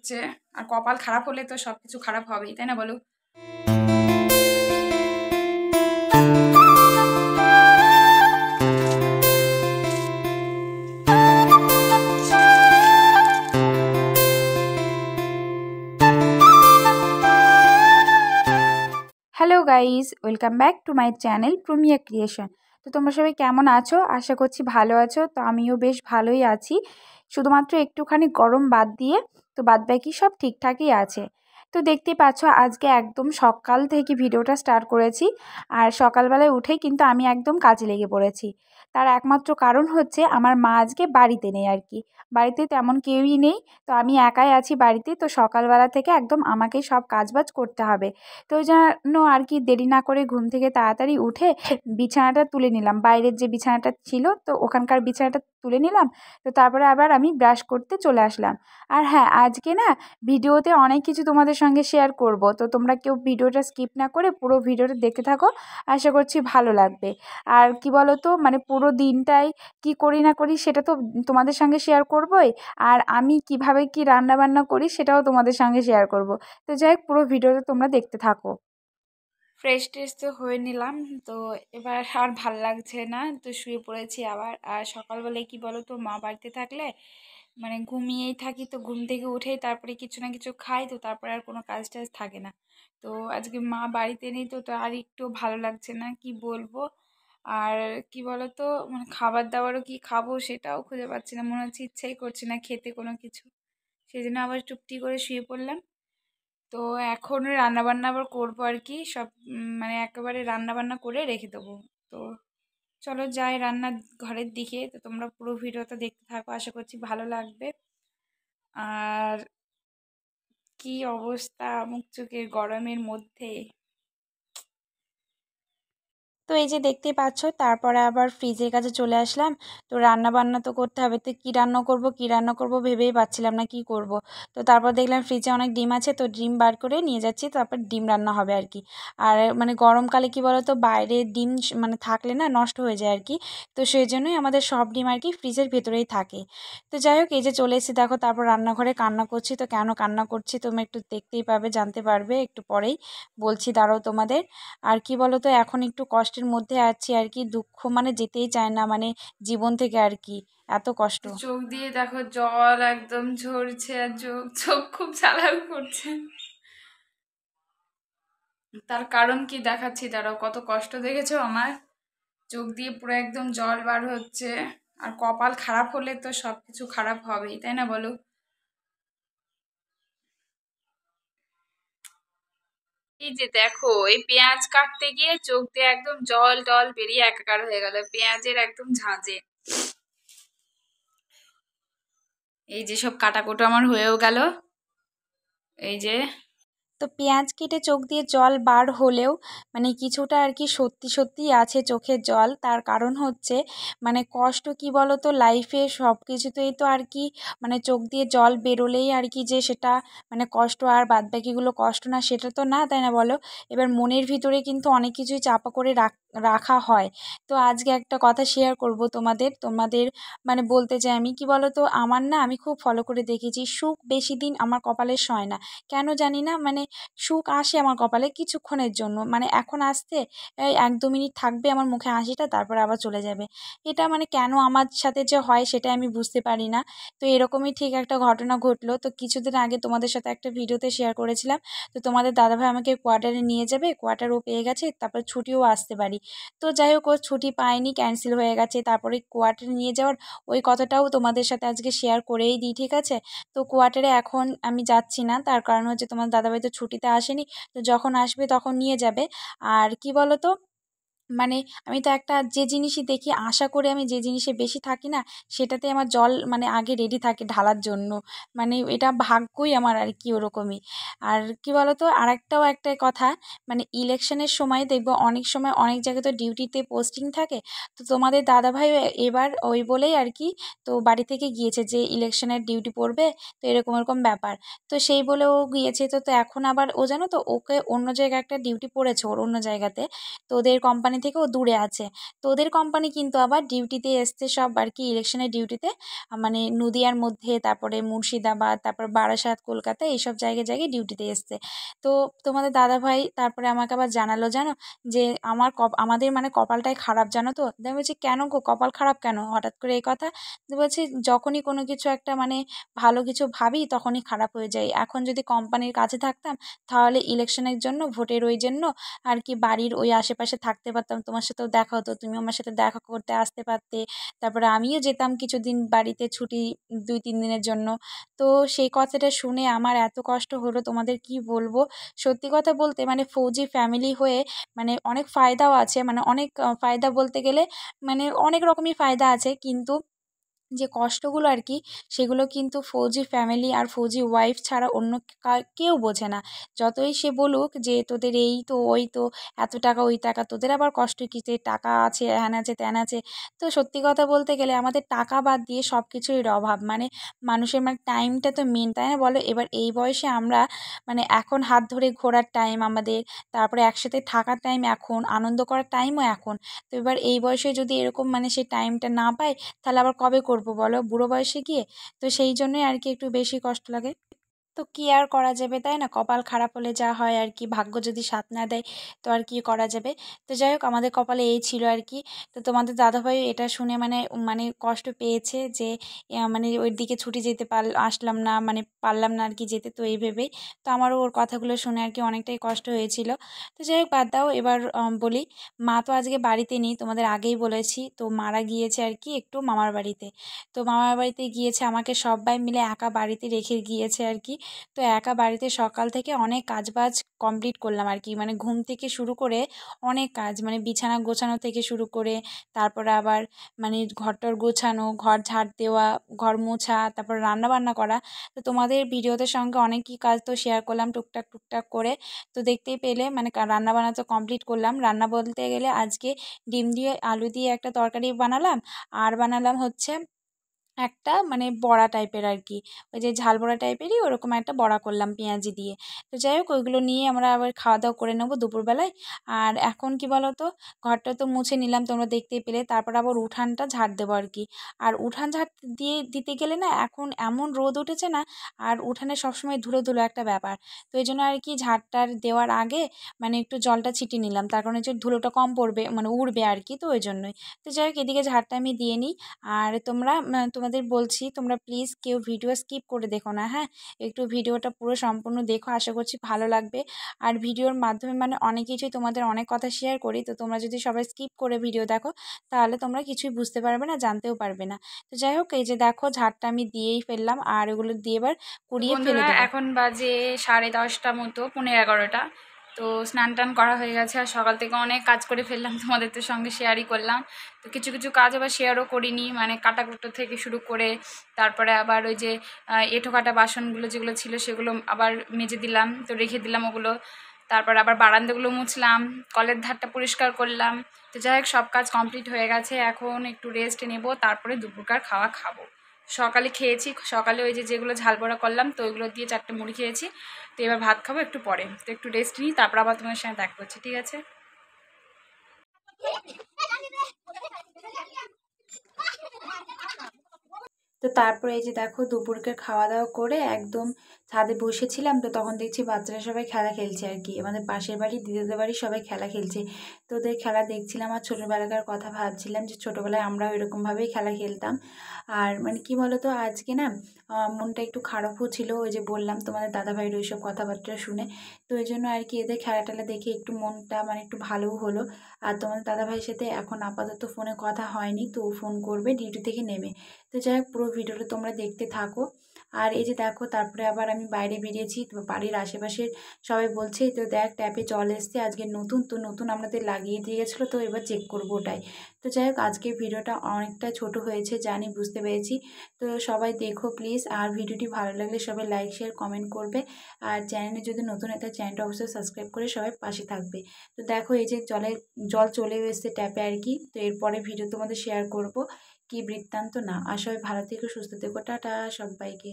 হচ্ছে, আর কপাল খারাপ হলে তো সব কিছু খারাপ হবেই, তাই না বলো? Hello guys, welcome back to my channel Promiya Creation. তো তোমরা সবাই কেমন আছো? আশা করছি ভালো আছো। তো আমিও বেশ ভালোই আছি, শুধুমাত্র একটুখানি গরম বাদ দিয়ে, তো বাদ বাকি সব ঠিকঠাকই আছে। তো দেখতেই পাচ্ছ আজকে একদম সকাল থেকে ভিডিওটা স্টার্ট করেছি, আর সকালবেলায় উঠেই কিন্তু আমি একদম কাজে লেগে পড়েছি। তার একমাত্র কারণ হচ্ছে আমার মা আজকে বাড়িতে নেই আর কি, বাড়িতে তেমন কেউই নেই, তো আমি একাই আছি বাড়িতে। তো সকালবেলা থেকে একদম আমাকেই সব কাজবাজ করতে হবে। তো ওই জন্য আর কি দেরি না করে ঘুম থেকে তাড়াতাড়ি উঠে বিছানাটা তুলে নিলাম, বাইরের যে বিছানাটা ছিল তো ওখানকার বিছানাটা তুলে নিলাম। তো তারপরে আবার আমি ব্রাশ করতে চলে আসলাম। আর হ্যাঁ, আজকে না ভিডিওতে অনেক কিছু তোমাদের সঙ্গে শেয়ার করব, তো তোমরা কেউ ভিডিওটা স্কিপ না করে পুরো ভিডিওটা দেখতে থাকো, আশা করছি ভালো লাগবে। আর কি বলো তো, মানে পুরো দিনটাই কি করি না করি সেটা তো তোমাদের সঙ্গে শেয়ার করবই, আর আমি কিভাবে কি রান্না বান্না করি সেটাও তোমাদের সঙ্গে শেয়ার করব। তো যাই হোক, পুরো ভিডিওটা তোমরা দেখতে থাকো। ফ্রেশ ট্রেশ তো হয়ে নিলাম, তো এবার আর ভাল লাগছে না, তো শুয়ে পড়েছি আবার। আর সকালবেলায় কি বলো তো, মা বাড়িতে থাকলে মানে ঘুমিয়েই থাকি, তো ঘুম থেকে উঠেই তারপরে কিছু না কিছু খাই, তো তারপরে আর কোনো কাজ টাজ থাকে না। তো আজকে মা বাড়িতে নেই, তো আর একটু ভালো লাগছে না, কি বলবো। আর কি বলো তো, মানে খাবার দাবারও কি খাবো সেটাও খুঁজে পাচ্ছি না, মনে হচ্ছে ইচ্ছাই করছে না খেতে কোনো কিছু। সেই জন্য আবার চুপটি করে শুয়ে পড়লাম। তো এখন রান্নাবান্না আবার করবো আর কি, সব মানে একেবারে রান্নাবান্না করে রেখে দেবো। তো চলো যাই রান্নার ঘরের দিকে, তো তোমরা পুরো ভিডিওটা দেখতে থাকো, আশা করছি ভালো লাগবে। আর কি অবস্থা মুখ চোখের গরমের মধ্যে। তো এই যে দেখতেই পাচ্ছ, তারপরে আবার ফ্রিজের কাছে চলে আসলাম। তো রান্না বান্না তো করতে হবে, তো কী রান্না করব ভেবেই পাচ্ছিলাম না কি করব। তো তারপর দেখলাম ফ্রিজে অনেক ডিম আছে, তো ডিম বার করে নিয়ে যাচ্ছি, তারপর ডিম রান্না হবে আর কি। আর মানে গরমকালে কি বলো তো, বাইরে ডিম মানে থাকলে না নষ্ট হয়ে যায় আর কি। তো সেই জন্যই আমাদের সব ডিম আর কি ফ্রিজের ভেতরেই থাকে। তো যাই হোক, এই যে চলে এসেছি দেখো, তারপর রান্নাঘরে কান্না করছি। তো কেন কান্না করছি তোমরা একটু দেখতেই পাবে, জানতে পারবে একটু পরেই, বলছি দাঁড়াও তোমাদের। আর কি বলো তো, এখন একটু কষ্টের মধ্যে আছি আর কি, দুঃখ মানে যেতেই চায় না মানে জীবন থেকে আর কি, এত কষ্ট। চোখ দিয়ে দেখো জল একদম ঝরছে, আর চোখ চোখ খুব জ্বালা করছে। তার কারণ কি দেখাচ্ছি দাঁড়াও, কত কষ্ট দেখেছো আমার, চোখ দিয়ে পুরো একদম জল বার হচ্ছে। আর কপাল খারাপ হলে তো সবকিছু খারাপ হবেই, তাই না বলো? এই যে দেখো, এই পেঁয়াজ কাটতে গিয়ে চোখ দিয়ে একদম জল টল বেরিয়ে একাকার হয়ে গেল পেঁয়াজের একদম ঝাঁঝে। এই যে সব কাটাকুটো আমার হয়েও গেল, এই যে। তো পেঁয়াজ কেটে চোখ দিয়ে জল বার হলেও মানে কিছুটা আর কি সত্যি সত্যিই আছে চোখের জল। তার কারণ হচ্ছে মানে কষ্ট কি বলো তো, লাইফে সব কিছুতেই তো আর কি মানে চোখ দিয়ে জল বেরোলেই আর কি যে সেটা মানে কষ্ট, আর বাদবাকিগুলো কষ্ট না সেটা তো না, তাই না বলো? এবার মনের ভিতরে কিন্তু অনেক কিছুই চাপা করে রাখা হয়। তো আজকে একটা কথা শেয়ার করব তোমাদের তোমাদের মানে বলতে চাই, আমি কি বলো তো, আমার না আমি খুব ফলো করে দেখেছি, সুখ বেশি দিন আমার কপালে সয় না। কেন জানি না, মানে সুখ আসে আমার কপালে কিছুক্ষণের জন্য, মানে এখন আসতে এই 1-2 মিনিট থাকবে আমার মুখে হাসিটা, তারপর আবার চলে যাবে। এটা মানে কেন আমার সাথে যে হয় সেটা আমি বুঝতে পারি না। তো এরকমই ঠিক একটা ঘটনা ঘটলো, তো কিছুদিন আগে তোমাদের সাথে একটা ভিডিওতে শেয়ার করেছিলাম। তো তোমাদের দাদাভাই আমাকে কোয়ার্টারে নিয়ে যাবে, কোয়ার্টার ও পেয়ে গেছে, তারপর ছুটিও আসতে পারি। তো যাই হোক, ও ছুটি পায়নি, ক্যান্সেল হয়ে গেছে। তারপরে কোয়ার্টারে নিয়ে যাওয়ার ওই কথাটাও তোমাদের সাথে আজকে শেয়ার করেই দিই, ঠিক আছে? তো কোয়ার্টারে এখন আমি যাচ্ছি না, তার কারণ হচ্ছে তোমার দাদাভাই তো ছুটিতে আসেনি, তো যখন আসবে তখন নিয়ে যাবে। আর কি বলো তো, মানে আমি তো একটা যে জিনিসই দেখি আশা করে, আমি যে জিনিসে বেশি থাকি না সেটাতে আমার জল মানে আগে রেডি থাকে ঢালার জন্য, মানে এটা ভাগ্যই আমার আর কি ওরকমই। আর কি বলতো, আরেকটাও একটা কথা, মানে ইলেকশনের সময় দেখবো অনেক সময় অনেক জায়গায় তো ডিউটিতে পোস্টিং থাকে। তো তোমাদের দাদাভাই এবার ওই বলেই আর কি, তো বাড়ি থেকে গিয়েছে যে ইলেকশনের ডিউটি পড়বে, তো এরকম এরকম ব্যাপার। তো সেই বলে ও গিয়েছে, তো তো এখন আবার ও জানো তো, ওকে অন্য জায়গায় একটা ডিউটি পড়েছে ওর অন্য জায়গাতে। তো ওদের কোম্পানি কোম্পানি থেকে ও দূরে আছে। তো ওদের কোম্পানি কিন্তু আবার ডিউটিতে এসছে সব আর কি, ইলেকশনের ডিউটিতে, মানে নদিয়ার মধ্যে, তারপরে মুর্শিদাবাদ, তারপর বারাসাত, কলকাতা, এইসব জায়গায় জায়গায় ডিউটিতে এসছে। তো তোমাদের দাদাভাই তারপরে আমাকে আবার জানালো জানো, যে আমাদের মানে কপালটাই খারাপ জানো তো। আমি বলছি কেন গো, কপাল খারাপ কেন হঠাৎ করে এই কথা? বলছি যখনই কোনো কিছু একটা মানে ভালো কিছু ভাবি তখনই খারাপ হয়ে যায়। এখন যদি কোম্পানির কাছে থাকতাম তাহলে ইলেকশনের জন্য, ভোটের ওই জন্য আর কি বাড়ির ওই আশেপাশে থাকতে পারতাম, তোমার সাথেও দেখা হতো, তুমি আমার সাথে দেখা করতে আসতে পারতে, তারপরে আমিও যেতাম কিছুদিন বাড়িতে ছুটি 2-3 দিনের জন্য। তো সেই কথাটা শুনে আমার এত কষ্ট হলো, তোমাদের কি বলবো। সত্যি কথা বলতে মানে ফৌজি ফ্যামিলি হয়ে মানে অনেক ফায়দাও আছে, মানে অনেক ফায়দা বলতে গেলে মানে অনেক রকমই ফায়দা আছে, কিন্তু যে কষ্টগুলো আর কি সেগুলো কিন্তু ফৌজি ফ্যামিলি আর ফৌজি ওয়াইফ ছাড়া অন্য কেউ বোঝে না। যতই সে বলুক যে তোদের এই তো ওই তো এত টাকা ওই টাকা, তোদের আবার কষ্ট কী, যে টাকা আছে হ্যান আছে ত্যান আছে। তো সত্যি কথা বলতে গেলে আমাদের টাকা বাদ দিয়ে সব কিছুর অভাব, মানে মানুষের মানে টাইমটা তো মেন, তাই না বলো? এবার এই বয়সে আমরা মানে এখন হাত ধরে ঘোরার টাইম আমাদের, তারপরে একসাথে থাকার টাইম এখন, আনন্দ করার টাইমও এখন। তো এবার এই বয়সে যদি এরকম মানে সেই টাইমটা না পাই তাহলে আবার কবে করব বলো, বুড়ো বয়সে গিয়ে? তো সেই জন্যই আর কি একটু বেশি কষ্ট লাগে। তো কি আর করা যাবে, তাই না? কপাল খারাপ হলে যা হয় আর কি, ভাগ্য যদি সাথ না দেয় তো আর কি করা যাবে। তো যাই হোক আমাদের কপালে এই ছিল আর কি। তো তোমাদের দাদাভাই এটা শুনে মানে মানে কষ্ট পেয়েছে যে মানে ওই দিকে ছুটি যেতে আসলাম না, মানে পারলাম না আর কি যেতে, তো এই ভেবেই। তো আমারও ওর কথাগুলো শুনে আর কি অনেকটাই কষ্ট হয়েছিল। তো যাই হোক বাদ দাও, এবার বলি। মা তো আজকে বাড়িতে নেই, তোমাদের আগেই বলেছি, তো মারা গিয়েছে আর কি একটু মামার বাড়িতে। তো মামার বাড়িতে গিয়েছে, আমাকে সবাই মিলে একা বাড়িতে রেখে গিয়েছে আর কি। তো একা বাড়িতে সকাল থেকে অনেক কাজবাজ কমপ্লিট করলাম আর কি, মানে ঘুম থেকে শুরু করে অনেক কাজ, মানে বিছানা গোছানো থেকে শুরু করে, তারপরে আবার মানে ঘরটর গোছানো, ঘর ঝাড় দেওয়া, ঘর মোছা, তারপর রান্না বান্না করা। তো তোমাদের ভিডিওদের সঙ্গে অনেকই কাজ তো শেয়ার করলাম টুকটাক টুকটাক করে। তো দেখতেই পেলে মানে রান্না বান্না তো কমপ্লিট করলাম। রান্না বলতে গেলে আজকে ডিম দিয়ে আলু দিয়ে একটা তরকারি বানালাম, আর বানালাম হচ্ছে একটা মানে বড়া টাইপের আর কি, ওই যে ঝাল বড়া টাইপেরই ওরকম একটা বড়া করলাম পেঁয়াজি দিয়ে। তো যাই হোক ওইগুলো নিয়ে আমরা আবার খাওয়া দাওয়া করে নেবো দুপুরবেলায়। আর এখন কি বলো তো, ঘরটা তো মুছে নিলাম তোমরা দেখতেই পেলে, তারপর আবার উঠানটা ঝাড় দেবো আর কি। আর উঠান ঝাড় দিতে গেলে না এখন এমন রোদ উঠেছে না, আর উঠানে সবসময় ধুলো ধুলো একটা ব্যাপার। তো এই জন্য আর কি ঝাড়টার দেওয়ার আগে মানে একটু জলটা ছিটিয়ে নিলাম, তার কারণে যে ধুলোটা কম পড়বে মানে উড়বে আর কি, তো ওই জন্যই। তো যাই হোক এদিকে ঝাড়টা আমি দিয়ে নিই। আর তোমরা তোমাদের বলছি তোমরা প্লিজ কেউ ভিডিও স্কিপ করে দেখো না, হ্যাঁ? একটু ভিডিওটা পুরো সম্পূর্ণ দেখো, আশা করছি ভালো লাগবে। আর ভিডিওর মাধ্যমে মানে অনেক কিছুই তোমাদের অনেক কথা শেয়ার করি, তো তোমরা যদি সবাই স্কিপ করে ভিডিও দেখো তাহলে তোমরা কিছুই বুঝতে পারবে না, জানতেও পারবে না। তো যাই হোক এই যে দেখো ঝাড়টা আমি দিয়েই ফেললাম, আর ওগুলো দিয়ে এবার কুড়িয়ে ফেলে দেবো। এখন বাজে 10:30 মতো, 11:15। তো স্নান টান করা হয়ে গেছে, আর সকাল থেকে অনেক কাজ করে ফেললাম, তোমাদের তো সঙ্গে শেয়ারই করলাম। তো কিছু কিছু কাজ আবার শেয়ারও করিনি, মানে কাটাকুটো থেকে শুরু করে, তারপরে আবার ওই যে এঁঠো কাটা বাসনগুলো যেগুলো ছিল সেগুলো আবার মেজে দিলাম, তো রেখে দিলাম ওগুলো। তারপর আবার বারান্দাগুলো মুছলাম, কলের ধারটা পরিষ্কার করলাম। তো যাই হোক সব কাজ কমপ্লিট হয়ে গেছে, এখন একটু রেস্ট নেব, তারপরে দুপুরকার খাওয়া খাবো। সকালে খেয়েছি, সকালে ওই যে যেগুলো ঝাল বড়া করলাম তো ওইগুলো দিয়ে 4টে মুড়ি খেয়েছি। তো এবার ভাত খাবো একটু পরে, তো একটু রেস্ট নিই, তারপর আবার তোমার সঙ্গে দেখা করছি, ঠিক আছে? তো তারপরে এই যে দেখো দুপুরকে খাওয়া দাওয়া করে একদম ছাদে বসেছিলাম, তো তখন দেখছি বাচ্চারা সবাই খেলা খেলছে আর কি, আমাদের পাশের বাড়ি দিদিদের বাড়ি সবাই খেলা খেলছে। তো ওদের খেলা দেখছিলাম আর ছোটোবেলাকার কথা ভাবছিলাম যে ছোটোবেলায় আমরাও এরকমভাবেই খেলা খেলতাম। আর মানে কি বলতো আজকে না মনটা একটু খারাপও ছিল, ওই যে বললাম তোমাদের দাদাভাইয়ের ওইসব কথাবার্তা শুনে। তো এই জন্য আর কি এদের খেলা টেলা দেখে একটু মনটা মানে একটু ভালোও হলো। আর তোমাদের দাদাভাইয়ের সাথে এখন আপাতত ফোনে কথা হয়নি, তো ফোন করবে ডিউটি থেকে নেমে। তো যাই হোক পুরো ভিডিওটা তোমরা দেখতে থাকো। আর এই যে দেখো তারপরে আবার আমি বাইরে বেরিয়েছি, তো বাড়ির আশেপাশের সবাই বলছে তো দেখ ট্যাপে জল এসছে আজকে নতুন, তো নতুন আমাদের লাগিয়ে দিয়ে গেছিলো, তো এবার চেক করবো ওটাই। তো যাই হোক আজকের ভিডিওটা অনেকটা ছোট হয়েছে জানি, বুঝতে পেরেছি। তো সবাই দেখো প্লিজ, আর ভিডিওটি ভালো লাগলে সবাই লাইক শেয়ার কমেন্ট করবে। আর চ্যানেলে যদি নতুন হয় তাহলে চ্যানেলটা অবশ্যই সাবস্ক্রাইব করে সবাই পাশে থাকবে। তো দেখো এই যে জল চলে এসেছে ট্যাপে আর কি, তো এরপরে ভিডিও তোমাদের শেয়ার করব কি বৃত্তান্ত না। আর সবাই ভালো থেকো সুস্থ থেকো, টাটা সবাইকে।